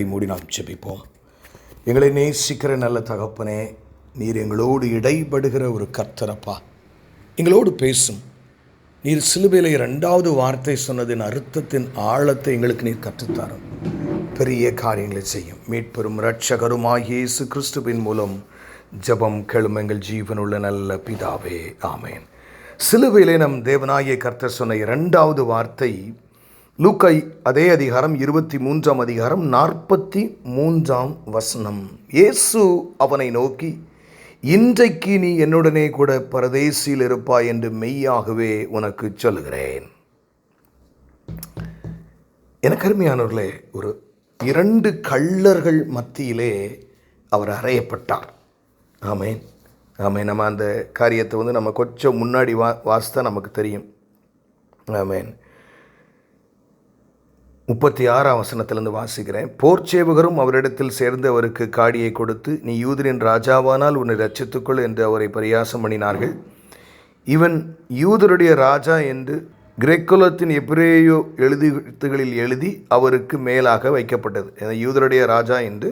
மூடி நாம் ஜெபிப்போம். எங்களை நேசிக்கிற நல்ல தகப்பனே, நீர் எங்களோடு இடைபடுகிற ஒரு கர்த்தரப்பா. எங்களோடு பேசும். நீர் சிலுவையில் 2வது வார்த்தை சொன்னதின் அர்த்தத்தின் ஆழத்தை எங்களுக்கு நீர் கற்றுத்தாரும். பெரிய காரியங்களை செய்யும். மீட்பெரும் இரட்சகருமாகிய இயேசு கிறிஸ்துவின் மூலம் ஜெபம் கேளும் எங்கள் ஜீவனுள்ள நல்ல பிதாவே, ஆமேன். சிலுவையிலே நம் தேவனாகிய கர்த்தர் சொன்ன 2வது வார்த்தை லூக்கா அதே அதிகாரம் 23ஆம் அதிகாரம் 43ஆம் வசனம். இயேசு அவனை நோக்கி, இன்றைக்கு நீ என்னுடனே கூட பரதேசியில் இருப்பாய் என்று மெய்யாகவே உனக்கு சொல்லுகிறேன். எனக்கு அருமையானவர்களே, ஒரு 2 கள்ளர்கள் மத்தியிலே அவர் அறையப்பட்டார். ஆமேன், ஆமேன். நம்ம அந்த காரியத்தை நம்ம கொஞ்சம் முன்னாடி வாசித்தா நமக்கு தெரியும். ஆமேன். 36ஆம் வசனத்திலிருந்து வாசிக்கிறேன். போர்ச்சேவகரும் அவரிடத்தில் சேர்ந்து அவருக்கு காடியை கொடுத்து, நீ யூதரின் ராஜாவானால் உன்னை ரட்சித்துக்கொள் என்று அவரை பரியாசம் பண்ணினார்கள். இவன் யூதருடைய ராஜா என்று கிரேக்குலத்தின் எபிரேயோ எழுத்துகளில் எழுதி அவருக்கு மேலாக வைக்கப்பட்டது. யூதருடைய ராஜா என்று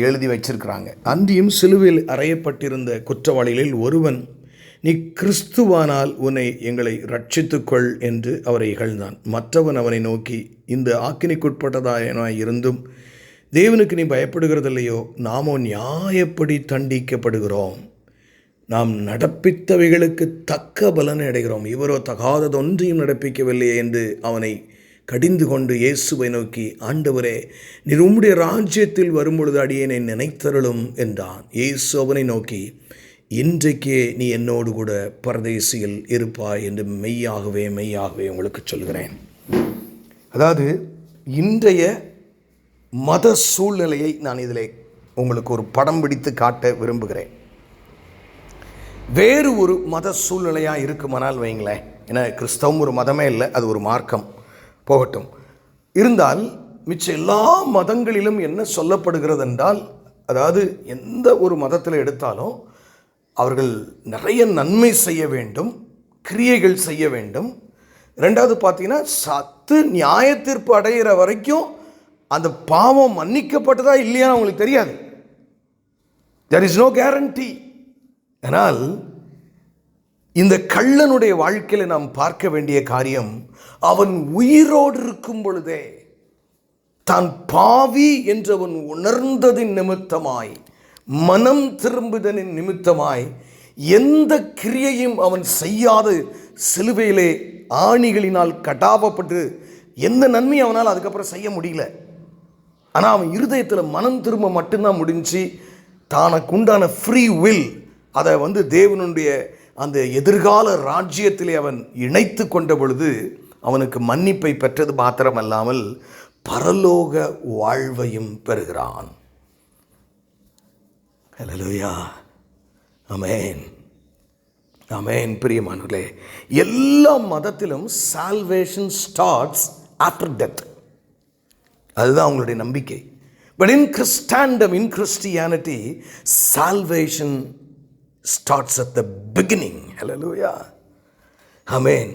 எழுதி வச்சிருக்கிறாங்க. அன்றியும் சிலுவையில் அறையப்பட்டிருந்த குற்றவாளிகளில் ஒருவன், நீ கிறிஸ்துவானால் உன்னை எங்களை ரட்சித்துக்கொள் என்று அவரை இகழ்ந்தான். மற்றவன் அவனை நோக்கி, இந்த ஆக்கினைக்குட்பட்டதாய் இருந்தும் தேவனுக்கு நீ பயப்படுகிறதில்லையோ? நாமோ நியாயப்படி தண்டிக்கப்படுகிறோம். நாம் நடப்பித்தவைகளுக்கு தக்க பலனை அடைகிறோம். இவரோ தகாததொன்றையும் நடப்பிக்கவில்லையே என்று அவனை கடிந்து கொண்டு இயேசுவை நோக்கி, ஆண்டவரே, நீர் உம்முடைய ராஜ்யத்தில் வரும்பொழுது அடியேனை நினைத்தருளும் என்றான். இயேசு அவனை நோக்கி, இன்றைக்கே நீ என்னோடு கூட பரதேசியில் இருப்பாய் என்று மெய்யாகவே மெய்யாகவே உங்களுக்கு சொல்கிறேன். அதாவது இன்றைய மத சூழ்நிலையை நான் இதில் உங்களுக்கு ஒரு படம் பிடித்து காட்ட விரும்புகிறேன். வேறு ஒரு மத சூழ்நிலையாக இருக்குமானால் வைங்களேன். ஏன்னா கிறிஸ்தவம் ஒரு மதமே இல்லை, அது ஒரு மார்க்கம், போகட்டும். இருந்தால் மிச்ச எல்லா மதங்களிலும் என்ன சொல்லப்படுகிறது என்றால், அதாவது எந்த ஒரு மதத்தில் எடுத்தாலும் அவர்கள் நிறைய நன்மை செய்ய வேண்டும், கிரியைகள் செய்ய வேண்டும். 2வது பார்த்தீங்கன்னா, சத்து நியாய தீர்ப்பு அடைகிற வரைக்கும் அந்த பாவம் மன்னிக்கப்பட்டதா இல்லையான்னு அவங்களுக்கு தெரியாது. there is no guarantee. ஆனால் இந்த கள்ளனுடைய வாழ்க்கையில் நாம் பார்க்க வேண்டிய காரியம், அவன் உயிரோடு இருக்கும் பொழுதே தான் பாவி என்று அவன் உணர்ந்ததின் நிமித்தமாய், மனம் திரும்புதலின் நிமித்தமாய், எந்த கிரியையும் அவன் செய்யாது சிலுவையிலே ஆணிகளினால் கடாவப்பட்டு எந்த நன்மையும் அவனால் அதுக்கப்புறம் செய்ய முடியல. ஆனால் அவன் இருதயத்தில் மனம் திரும்ப மட்டும்தான் முடிஞ்சு, தனக்கு உண்டான ஃப்ரீ வில் அதை தேவனுடைய அந்த எதிர்கால ராஜ்யத்திலே அவன் இணைத்து கொண்ட பொழுது அவனுக்கு மன்னிப்பை பெற்றது மாத்திரமல்லாமல் பரலோக வாழ்வையும் பெறுகிறான். ஹல்லேலூயா, ஆமென், ஆமென். பிரியமானவர்களே, எல்லா மதத்திலும் சால்வேஷன் ஸ்டார்ட்ஸ் ஆஃப்டர் டெத். அதுதான் அவங்களுடைய நம்பிக்கை. But in Christendom, in Christianity, salvation starts at the beginning. Hallelujah, amen,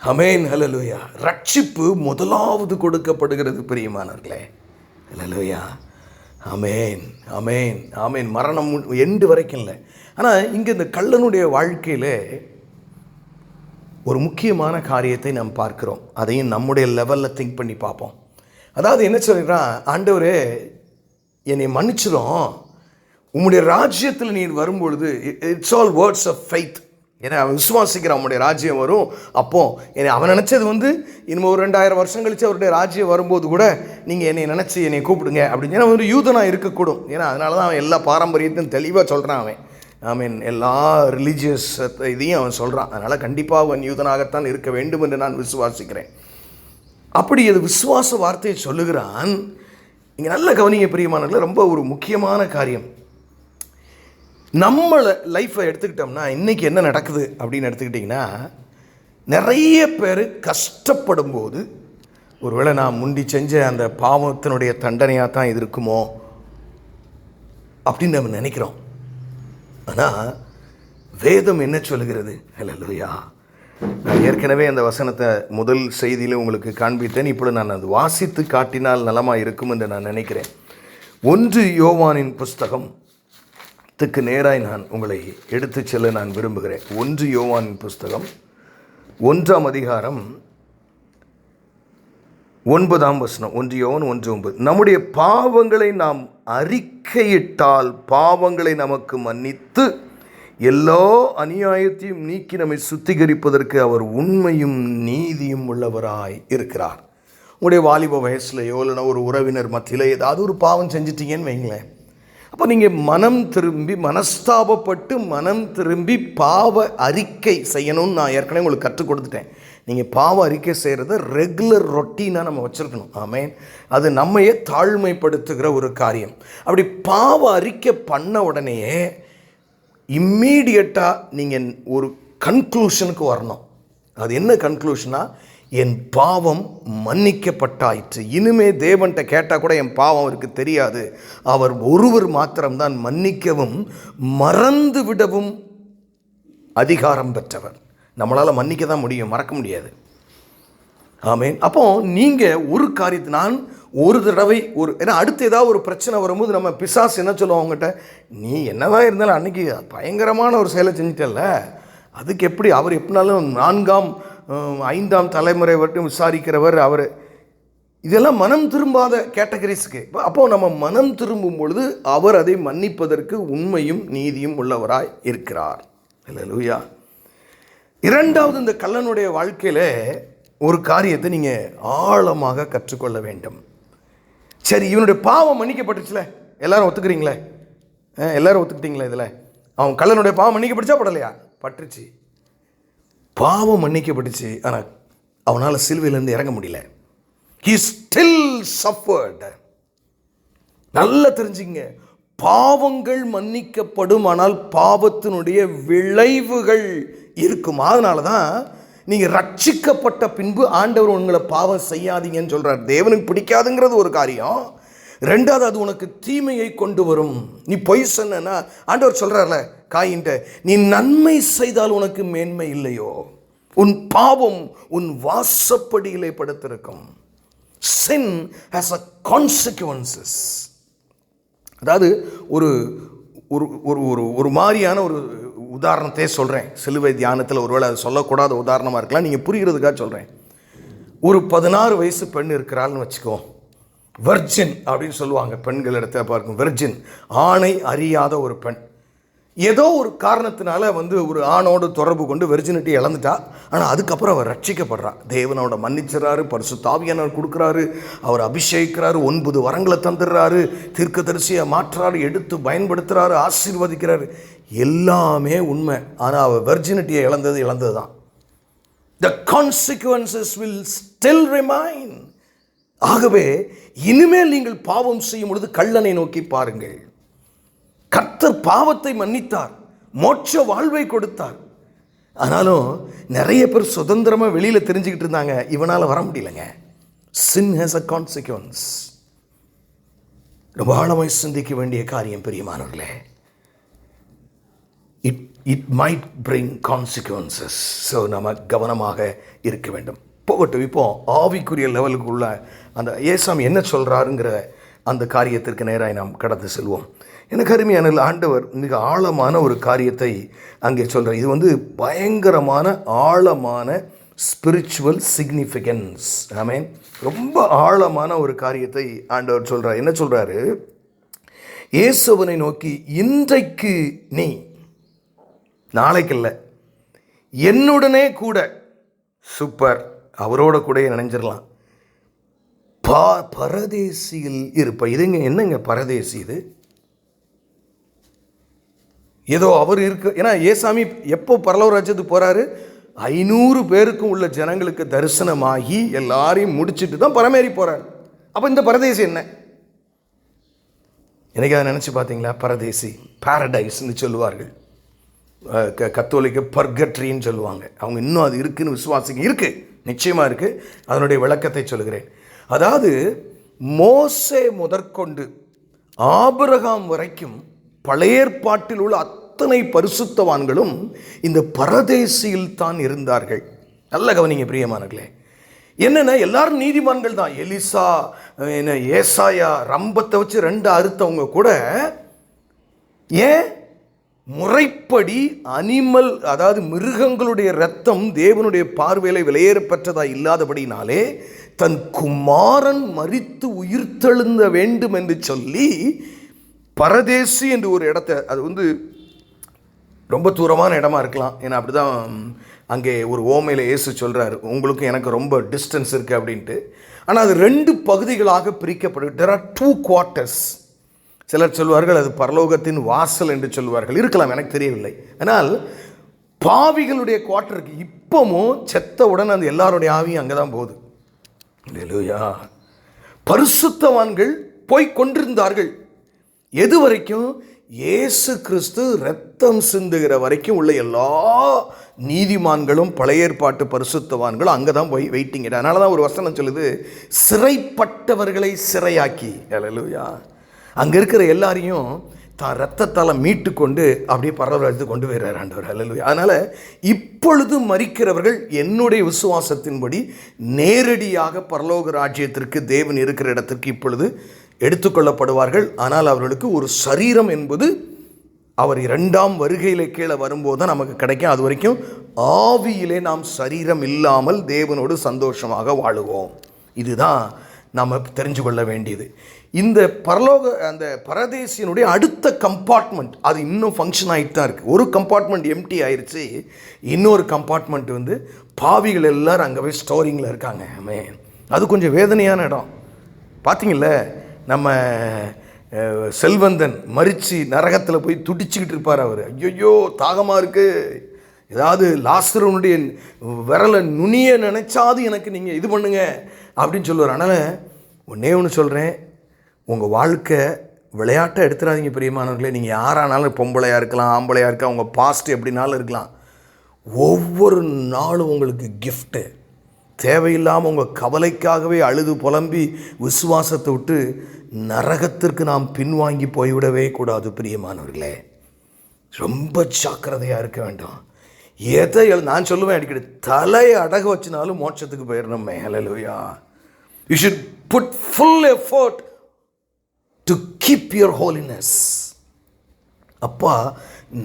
amen, hallelujah. ரட்சிப்பு முதலாவது கொடுக்கப்படுகிறது பிரியமானவர்களே. ஹல்லேலூயா, ஆமென், ஆமென், ஆமென். மரணம் எண்டு வரைக்கும் இல்லை. ஆனால் இங்கே இந்த கள்ளனுடைய வாழ்க்கையில் ஒரு முக்கியமான காரியத்தை நாம் பார்க்கிறோம். அதையும் நம்முடைய லெவலில் திங்க் பண்ணி பார்ப்போம். அதாவது என்ன சொல்கிறான், ஆண்டவரே என்னை மன்னிச்சிடும், உம்முடைய ராஜ்யத்தில் நீர் வரும்பொழுது, it's all words of faith. ஏன்னா அவன் விசுவாசிக்கிறான் அவனுடைய ராஜ்யம் வரும். அப்போ அவன் நினச்சது இன்னும் ஒரு 2000 வருஷம் கழித்து அவருடைய ராஜ்யம் வரும்போது கூட நீங்கள் என்னை நினச்சி என்னை கூப்பிடுங்க அப்படின்னு. ஏன்னா ஒரு யூதனாக இருக்கக்கூடும். ஏன்னா அதனால தான் அவன் எல்லா பாரம்பரியத்தையும் தெளிவாக சொல்கிறான். அவன் எல்லா ரிலீஜியஸ் இதையும் அவன் சொல்கிறான். அதனால் கண்டிப்பாக அவன் யூதனாகத்தான் இருக்க வேண்டும் என்று நான் விசுவாசிக்கிறேன். அப்படி அது விசுவாச வார்த்தையை சொல்லுகிறான். இங்கே நல்ல கவனிங்க பிரியமானவர்களே, ரொம்ப ஒரு முக்கியமான காரியம். நம்மளை லைஃப்பை எடுத்துக்கிட்டோம்னா இன்றைக்கி என்ன நடக்குது அப்படின்னு எடுத்துக்கிட்டிங்கன்னா, நிறைய பேர் கஷ்டப்படும் போது ஒருவேளை நான் முந்தி செஞ்ச அந்த பாவத்தினுடைய தண்டனையாக தான் இது இருக்குமோ அப்படின்னு நம்ம நினைக்கிறோம். ஆனால் வேதம் என்ன சொல்லுகிறது? ஹல்லேலூயா. நான் ஏற்கனவே அந்த வசனத்தை முதல் செய்தியில் உங்களுக்கு காண்பித்தேன். இப்பொழுது நான் அது வாசித்து காட்டினால் நலமாக இருக்கும் என்று நான் நினைக்கிறேன். 1 யோவானின் புஸ்தகத்துக்கு நேராய் நான் உங்களை எடுத்து செல்ல நான் விரும்புகிறேன். 1 யோவானின் புஸ்தகம் 1ஆம் அதிகாரம் 9ஆம் வசனம். 1 யோவான் 1:9. நம்முடைய பாவங்களை நாம் அறிக்கையிட்டால் பாவங்களை நமக்கு மன்னித்து எல்லா அநியாயத்தையும் நீக்கி நம்மை சுத்திகரிப்பதற்கு அவர் உண்மையும் நீதியும் உள்ளவராய் இருக்கிறார். உங்களுடைய வாலிப வயசுலையோ இல்லைனா ஒரு உறவினர் மத்தியில் ஏதாவது ஒரு பாவம் செஞ்சிட்டீங்கன்னு வைங்களேன். அப்போ நீங்கள் மனஸ்தாபப்பட்டு மனம் திரும்பி பாவ அறிக்கை செய்யணும்னு நான் ஏற்கனவே உங்களுக்கு கற்றுக் கொடுத்துட்டேன். நீங்கள் பாவ அறிக்கை செய்கிறத ரெகுலர் ரொட்டீனாக நம்ம வச்சுருக்கணும். ஆமேன். அது நம்மையே தாழ்மைப்படுத்துகிற ஒரு காரியம். அப்படி பாவ அறிக்கை பண்ண உடனேயே இம்மீடியட்டாக நீங்கள் ஒரு கன்க்ளூஷனுக்கு வரணும். அது என்ன கன்க்ளூஷனா? என் பாவம் மன்னிக்கப்பட்டாயிற்று. இனிமே தேவன்கிட்ட கேட்டால் கூட என் பாவம் அவருக்கு தெரியாது. அவர் ஒருவர் மாத்திரம்தான் மன்னிக்கவும் மறந்து விடவும் அதிகாரம் பெற்றவர். நம்மளால் மன்னிக்க தான் முடியும், மறக்க முடியாது. ஆமேன். அப்போ நீங்கள் ஒரு காரியத்தை நான் ஒரு தடவை ஏன்னா அடுத்து ஏதாவது ஒரு பிரச்சனை வரும்போது நம்ம பிசாசு என்ன சொல்லுவோம் அவங்ககிட்ட, நீ என்னதான் இருந்தாலும் அன்றைக்கி பயங்கரமான ஒரு செயலை செஞ்சிட்டல்ல, அதுக்கு எப்படி அவர் எப்படினாலும் 4ஆம் 5ஆம் தலைமுறை வரைக்கும் விசாரிக்கிறவர் அவர். இதெல்லாம் மனம் திரும்பாத கேட்டகரிஸ்க்கு. அப்போது நம்ம மனம் திரும்பும் பொழுது அவர் அதை மன்னிப்பதற்கு உண்மையும் நீதியும் உள்ளவராய் இருக்கிறார். ஹல்லேலூயா. 2வது, இந்த கள்ளனுடைய வாழ்க்கையில் ஒரு காரியத்தை நீங்கள் ஆழமாக கற்றுக்கொள்ள வேண்டும். சரி, இவனுடைய பாவம் மன்னிக்கப்பட்டுச்சுல, எல்லாரும் ஒத்துக்கிறீங்களே? எல்லாரும் ஒத்துக்கிட்டீங்களே? இதில் அவன் கள்ளனுடைய பாவம் மன்னிக்கப்பட்டுச்சா படலையா? பட்டுச்சு. பாவம் மன்னிக்கப்பட்டுச்சு. ஆனால் அவனால் சிலுவையிலேருந்து இறங்க முடியல. He still suffered. நல்லா தெரிஞ்சுங்க, பாவங்கள் மன்னிக்கப்படும், ஆனால் பாவத்தினுடைய விளைவுகள் இருக்கும். அதனால தான் நீங்கள் ரட்சிக்கப்பட்ட பின்பு ஆண்டவர் உங்களை பாவம் செய்யாதீங்கன்னு சொல்கிறார். தேவனுக்கு பிடிக்காதுங்கிறது ஒரு காரியம். 2வது, அது உனக்கு தீமையை கொண்டு வரும். நீ பொய் சொன்னா ஆண்டவர் சொல்கிறார்ல காயின்ட்ட, நீ நன்மை செய்தால் உனக்கு மேன்மை இல்லையோ, உன் பாவம் உன் வாசப்படியிலே படுத்திருக்கும். Sin has a consequences. அதாவது ஒரு ஒரு ஒரு ஒரு மாதிரியான ஒரு உதாரணத்தையே சொல்கிறேன். சிலுவை தியானத்தில் ஒருவேளை அது சொல்லக்கூடாத உதாரணமாக இருக்கலாம், நீங்கள் புரிகிறதுக்காக சொல்கிறேன். ஒரு 16 வயசு பெண் இருக்கிறாள்னு வச்சுக்கோ. வெர்ஜின் அப்படின்னு சொல்லுவாங்க பெண்கள் இடத்துல பார்க்கும். வெர்ஜின், ஆணை அறியாத ஒரு பெண். ஏதோ ஒரு காரணத்தினால ஒரு ஆணோடு தொடர்பு கொண்டு வெர்ஜினிட்டி இழந்துட்டா. ஆனால் அதுக்கப்புறம் அவர் ரட்சிக்கப்படுறா. தேவனோட மன்னிச்சுறாரு, பரிசுத்த ஆவியானவர் கொடுக்குறாரு, அவர் அபிஷேகிக்கிறாரு, 9 வரங்களை தந்துடுறாரு, தீர்க்கதரிசியை மாற்றுறாரு, எடுத்து பயன்படுத்துகிறாரு, ஆசீர்வதிக்கிறாரு. எல்லாமே உண்மை. ஆனால் அவர் வெர்ஜினிட்டியை இழந்தது தான். The consequences will still remain. ஆகவே இனிமேல் நீங்கள் பாவம் செய்யும் பொழுது கள்ளனை நோக்கி பாருங்கள். கர்த்தர் பாவத்தை மன்னித்தார், மோட்ச வாழ்வை கொடுத்தார். ஆனாலும் நிறைய பேர் சுதந்திரமாக வெளியில் தெரிஞ்சுக்கிட்டு இருந்தாங்க, இவனால் வர முடியலைங்க. Sin has a consequence. ரொம்ப ஆழமாய் சிந்திக்க வேண்டிய காரியம் பிரியமானவர்களே. It might bring consequences. So நம்ம கவனமாக இருக்க வேண்டும். போகட்டும், இப்போ ஆவிக்குரிய லெவலுக்குள்ள அந்த ஏசாமி என்ன சொல்கிறாருங்கிற அந்த காரியத்திற்கு நேராக நாம் கடந்து செல்வோம். எனக்கு அருமையான ஆண்டவர் மிக ஆழமான ஒரு காரியத்தை அங்கே சொல்கிறார். இது பயங்கரமான ஆழமான ஸ்பிரிச்சுவல் சிக்னிஃபிகன்ஸ். ஆமேன். ரொம்ப ஆழமான ஒரு காரியத்தை ஆண்டவர் சொல்கிறார். என்ன சொல்கிறாரு? இயேசுவனை நோக்கி, இன்றைக்கு நீ, நாளைக்கு இல்லை, என்னுடனே கூட, சூப்பர், அவரோட கூட நினைஞ்சிடலாம், பரதேசியில் இருப்ப. இதுங்க என்னங்க பரதேசி? இது ஏதோ அவர் இருக்கு. ஏன்னா ஏசாமி எப்போ பரலோக ராஜ்யத்துக்கு போகிறாரு? 500 பேருக்கும் உள்ள ஜனங்களுக்கு தரிசனமாகி எல்லாரையும் முடிச்சுட்டு தான் பரமேறி போகிறார். அப்போ இந்த பரதேசி என்ன? எனக்கு அதை நினச்சி பார்த்தீங்களா? பரதேசி, பாரடைஸ்ன்னு சொல்லுவார்கள். கத்தோலிக்க பர்கட்ரின்னு சொல்லுவாங்க. அவங்க இன்னும் அது இருக்குன்னு விசுவாசிங்க. இருக்குது, நிச்சயமாக இருக்குது. அதனுடைய விளக்கத்தை சொல்லுகிறேன். அதாவது மோசே முதற்கொண்டு ஆபிரகாம் வரைக்கும் பழைய ஏற்பாட்டில் உள்ள அத்தனை பரிசுத்தவான்களும் இந்த பரதேசியில் தான் இருந்தார்கள். நல்ல கவனிங்க பிரியமானங்களே. என்னென்ன எல்லாரும் நீதிமான்கள் தான். எலிசா, ஏசாயா ரம்பத்தை வச்சு 2 அறுத்தவங்க கூட ஏன் முறைப்படி அனிமல், அதாவது மிருகங்களுடைய இரத்தம் தேவனுடைய பார்வையில விலையேறப்பட்டதா இல்லாதபடினாலே தன் குமாரன் மரித்து உயிர்த்தெழுந்த வேண்டும் என்று சொல்லி பரதேசி என்று ஒரு இடத்த, அது ரொம்ப தூரமான இடமா இருக்கலாம். ஏன்னா அப்படி தான் அங்கே ஒரு ஓமையில் இயேசு சொல்கிறார், உங்களுக்கும் எனக்கு ரொம்ப டிஸ்டன்ஸ் இருக்குது அப்படின்ட்டு. ஆனால் அது 2 பகுதிகளாக பிரிக்கப்படும். there are 2 quarters. சிலர் சொல்வார்கள் அது பரலோகத்தின் வாசல் என்று சொல்வார்கள். இருக்கலாம், எனக்கு தெரியவில்லை. ஆனால் பாவிகளுடைய குவார்ட்டருக்கு இப்பவும் செத்தவுடன் அந்த எல்லாருடைய ஆவியும் அங்கே தான் போகுது. அல்லேலூயா. பரிசுத்தவான்கள் போய் கொண்டிருந்தார்கள். எது வரைக்கும்? இயேசு கிறிஸ்து இரத்தம் சிந்துகிற வரைக்கும் உள்ள எல்லா நீதிமான்களும் பழைய ஏற்பாட்டு பரிசுத்தவான்களும் அங்கே தான் போய் வெயிட்டிங். அதனால தான் ஒரு வசனம் சொல்லுது, சிறைப்பட்டவர்களை சிறையாக்கி. அல்லேலூயா. அங்கே இருக்கிற எல்லாரையும் தான் இரத்தத்தால் மீட்டு கொண்டு அப்படியே பரலோகத்துக்கு கொண்டு போயிடுறார் ஆண்டவர். அல்லேலூயா. அதனால் இப்பொழுது மரிக்கிறவர்கள் என்னுடைய விசுவாசத்தின்படி நேரடியாக பரலோக ராஜ்யத்திற்கு, தேவன் இருக்கிற இடத்திற்கு இப்பொழுது எடுத்துக்கொள்ளப்படுவார்கள். ஆனால் அவர்களுக்கு ஒரு சரீரம் என்பது அவர் 2ஆம் வருகையிலே கீழே வரும்போது தான் நமக்கு கிடைக்கும். அது வரைக்கும் ஆவியிலே நாம் சரீரம் இல்லாமல் தேவனோடு சந்தோஷமாக வாழுவோம். இதுதான் நம்ம தெரிஞ்சு கொள்ள வேண்டியது. இந்த அந்த பரதேசியனுடைய அடுத்த கம்பார்ட்மெண்ட் அது இன்னும் ஃபங்க்ஷன் ஆகிட்டு தான் இருக்குது. ஒரு கம்பார்ட்மெண்ட் எம்டி ஆயிடுச்சு, இன்னொரு கம்பார்ட்மெண்ட் பாவிகள் எல்லாரும் அங்கே போய் ஸ்டோரிங்கில் இருக்காங்க. அது கொஞ்சம் வேதனையான இடம். பார்த்தீங்கள, நம்ம செல்வந்தன் மரிச்சு நரகத்தில் போய் துடிச்சுக்கிட்டு இருப்பார். அவர் ஐயோ தாகமாக இருக்குது, ஏதாவது லாசருனுடைய விரலை நுனிய நினைச்சாது எனக்கு நீங்கள் இது பண்ணுங்க அப்படின்னு சொல்லுவார். அதனால் ஒன்றே ஒன்று சொல்கிறேன், உங்கள் வாழ்க்கை விளையாட்டை எடுத்துடாதீங்க பிரியமானவர்களே. நீங்கள் யாரானாலும் பொம்பளையாக இருக்கலாம், ஆம்பளையாக இருக்கலாம், உங்கள் பாஸ்ட் எப்படினாலும் இருக்கலாம். ஒவ்வொரு நாளும் உங்களுக்கு கிஃப்ட்டு. தேவையில்லாமல் உங்கள் கவலைக்காகவே அழுது புலம்பி விசுவாசத்தை விட்டு நரகத்திற்கு நாம் பின்வாங்கி போய்விடவே கூடாது பிரியமானவர்களே. ரொம்ப ஜாக்கிரதையாக இருக்க வேண்டும். எதை நான் சொல்லுவேன் அடிக்கடி, தலையை அடக வச்சினாலும் மோட்சத்துக்கு போயிடணுமே. Hallelujah. You should put full effort to keep your holiness. அப்பா,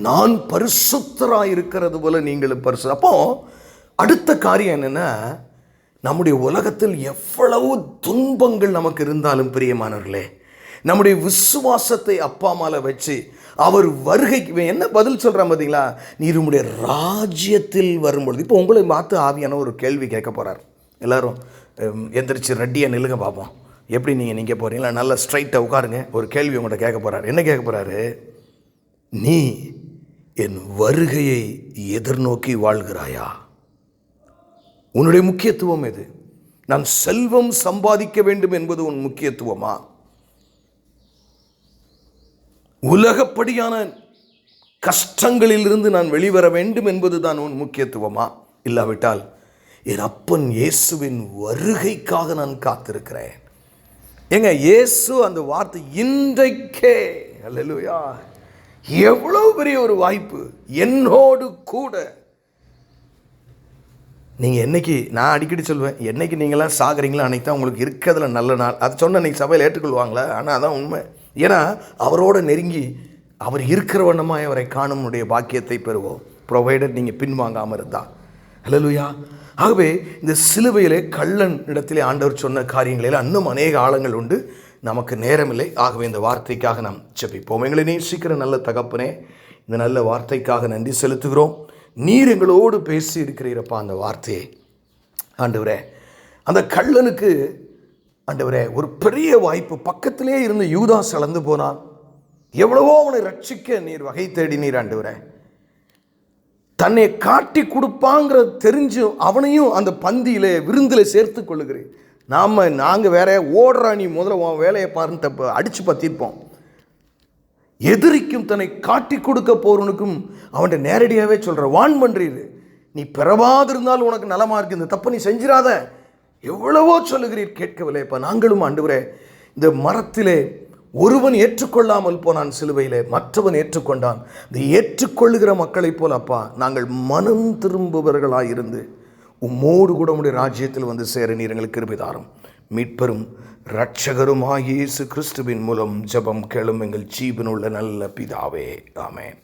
நான் பரிசுத்தராக இருக்கிறது போல நீங்களும் பரிசு. அப்போ அடுத்த காரியம் என்னென்னா, நம்முடைய உலகத்தில் எவ்வளவு துன்பங்கள் நமக்கு இருந்தாலும் பிரியமானவர்களே, நம்முடைய விசுவாசத்தை அப்பா அம்மால வச்சு அவர் வருகைக்கு என்ன பதில் சொல்கிறான் பார்த்தீங்களா? நீர் உம்முடைய ராஜ்யத்தில் வரும்பொழுது. இப்போ உங்களை பார்த்து ஆவியான ஒரு கேள்வி கேட்க போகிறார். எல்லோரும் எந்திரிச்சு ரெட்டியாக நில்லுங்க பார்ப்போம். எப்படி நீங்கள் போகிறீங்களா? நல்லா ஸ்ட்ரைட்டாக உட்காருங்க. ஒரு கேள்வி உங்கள்கிட்ட கேட்க போகிறார். என்ன கேட்க போகிறாரு? நீ என் வருகையை எதிர்நோக்கி வாழ்கிறாயா? உன்னுடைய முக்கியத்துவம் எது? நான் செல்வம் சம்பாதிக்க வேண்டும் என்பது உன் முக்கியத்துவமா? உலகப்படியான கஷ்டங்களிலிருந்து நான் வெளிவர வேண்டும் என்பது தான் உன் முக்கியத்துவமா? இல்லாவிட்டால் என் அப்பன் இயேசுவின் வருகைக்காக நான் காத்திருக்கிறேன். ஏங்க, இயேசு அந்த வார்த்தை இன்றைக்கே, அல்லேலூயா, எவ்வளவு பெரிய ஒரு வாய்ப்பு. என்னோடு கூட நீங்கள் என்னைக்கு, நான் அடிக்கடி சொல்லுவேன், என்னைக்கு நீங்களாம் சாகுறீங்களோ அன்றைக்கி தான் உங்களுக்கு இருக்கிறதுல நல்ல நாள். அது சொன்ன அன்றைக்கி சபையில் ஏற்றுக்கொள்வாங்களா? ஆனால் அதான் உண்மை. ஏன்னா அவரோட நெருங்கி அவர் இருக்கிற வண்ணமாக அவரை காணும்னுடைய பாக்கியத்தை பெறுவோம், ப்ரொவைடட் நீங்கள் பின்வாங்காமல் இருந்தால். ஹல்லேலூயா. ஆகவே இந்த சிலுவையிலே கள்ளன் இடத்திலே ஆண்டவர் சொன்ன காரியங்களில் இன்னும் அநேக ஆழங்கள் உண்டு. நமக்கு நேரமில்லை. ஆகவே இந்த வார்த்தைக்காக நாம் ஜெபிப்போம். எங்களை நேசிக்கிற நல்ல தகப்பனே, இந்த நல்ல வார்த்தைக்காக நன்றி செலுத்துகிறோம். நீர் எங்களோடு பேசி இருக்கிறீரப்பா அந்த வார்த்தையை. ஆண்டவரே, அந்த கள்ளனுக்கு ஆண்டவரே ஒரு பெரிய வாய்ப்பு. பக்கத்திலே இருந்த யூதாஸ் இழந்து போனான். எவ்வளவோ அவனை ரட்சிக்க நீர் வகை தேடினீர் ஆண்டவரே. தன்னை காட்டி கொடுப்பாங்கிற தெரிஞ்சு அவனையும் அந்த பந்தியில் விருந்தில் சேர்த்து கொள்ளுகிறேன். நாங்கள் வேற ஓடுறா, நீ முதல்ல உன் வேலையை பாருன்னு தப்பு அடித்து பற்றிருப்போம். எதிரிக்கும் தன்னை காட்டி கொடுக்க போறவனுக்கும் அவன்கிட்ட நேரடியாகவே சொல்கிற, வான் பண்ணுறீரு, நீ பிறவாதிருந்தால் உனக்கு நலமாக இருக்கு, இந்த தப்பை நீ செஞ்சிடாத, எவ்வளவோ சொல்லுகிறீர், கேட்கவில்லை. இப்போ நாங்களும் ஆண்டவரே இந்த மரத்திலே ஒருவன் ஏற்றுக்கொள்ளாமல் போனான், சிலுவையிலே மற்றவன் ஏற்றுக்கொண்டான். இந்த ஏற்றுக்கொள்ளுகிற மக்களைப் போல அப்பா நாங்கள் மனம் திரும்புபவர்களாயிருந்து உம்மோடு கூட உம்முடைய ராஜ்யத்தில் வந்து சேர நீர் எங்களுக்கு கிருபை தாரும். மீட்பெரும் இரட்சகருமாகிய இயேசு கிறிஸ்துவின் மூலம் ஜெபம் கேளும் எங்கள் ஜீவனுள்ள நல்ல பிதாவே, ஆமென்.